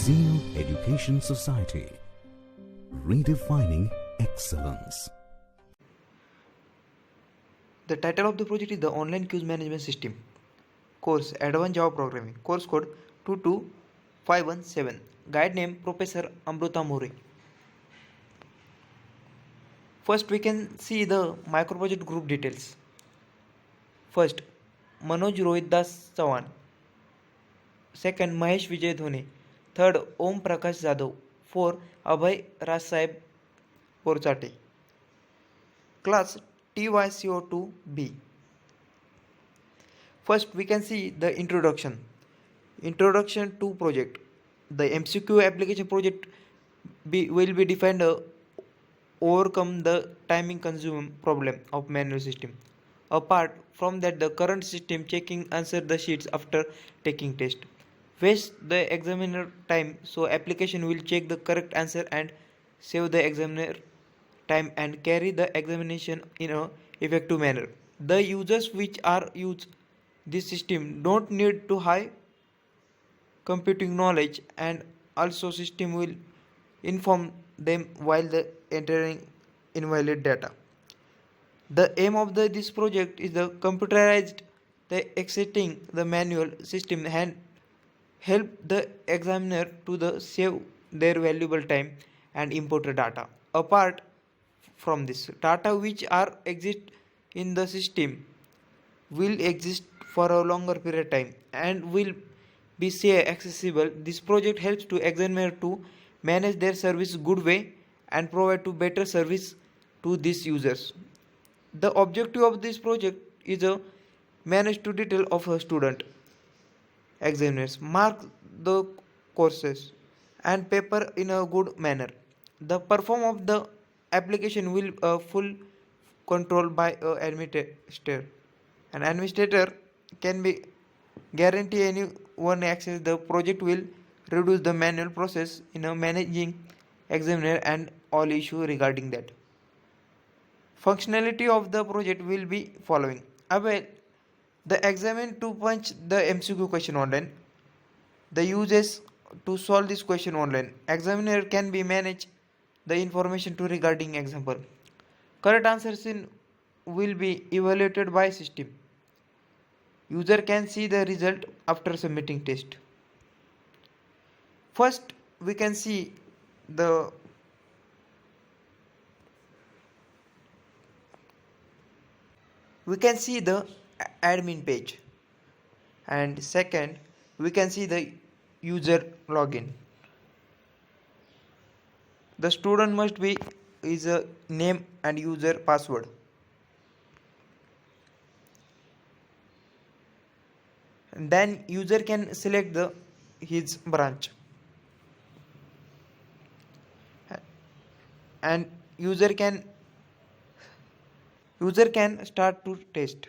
Zeal Education Society, redefining excellence. The title of the project is the Online Queues Management System. Course Advanced Java Programming. Course code 22517. Guide name Professor Amruta More. First we can see the microproject group details. First, Manoj Rohit Das Chavan. Second, Mahesh Vijay Dhone. Third, Om Prakash Jadhav. Fourth, Abhay Raj Sahib Porchate. Class TYCO2B. First, we can see the introduction. Introduction to project. The MCQ application project will be defined overcome the timing consuming problem of manual system. Apart from that, the current system checking answer the sheets after taking test. Waste the examiner time, so application will check the correct answer and save the examiner time and carry the examination in a effective manner. The users which are use this system don't need to high computing knowledge, and also system will inform them while the entering invalid data. The aim of this project is the computerized the exiting the manual system and help the examiner to the save their valuable time and import the data. Apart from this, data which are exist in the system will exist for a longer period of time and will be say accessible. This project helps to examiner to manage their service good way and provide to better service to these users. The objective of this project is a manage to detail of a student. Examiners mark the courses and paper in a good manner. The perform of the application will full control by a administrator. An administrator can be guarantee anyone access the project will reduce the manual process in a managing examiner and all issue regarding that. Functionality of the project will be following. The examine to punch the MCQ question online. The uses to solve this question online. Examiner can be manage the information to regarding example. Correct answers will be evaluated by system. User can see the result after submitting test. First, we can see the admin page, and second we can see the user login. The student must be is a name and user password. And then user can select his branch and user can start to test.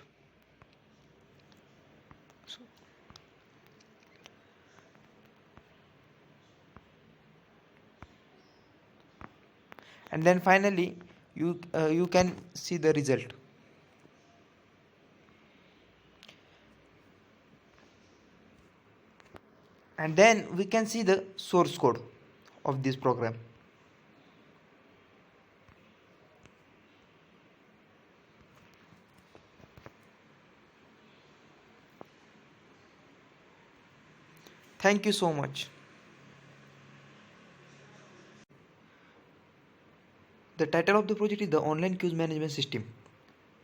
And then finally you can see the result. And then we can see the source code of this program. Thank you so much. The title of the project is the Online Queues Management System.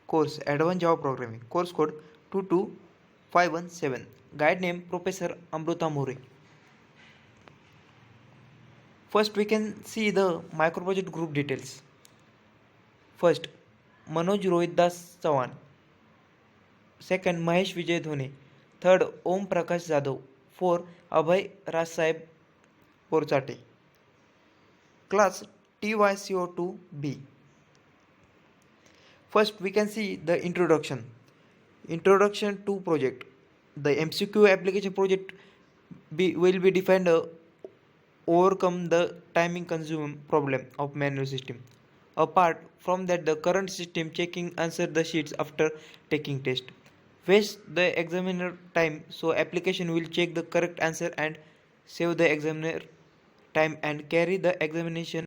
Course Advanced Java Programming. Course code 22517. Guide name Professor Amruta More. First we can see the microproject group details. First, Manoj Rohit Das Chavan. Second, Mahesh Vijay Dhone. Third, Om Prakash Jadhav. Fourth, Abhay Raj Sahib Porchate. Class TYCO2B. First, we can see the introduction. Introduction to project. The MCQ application project will be defined overcome the timing consuming problem of manual system. Apart from that, the current system checking answer the sheets after taking test. Waste the examiner time, so application will check the correct answer and save the examiner time and carry the examination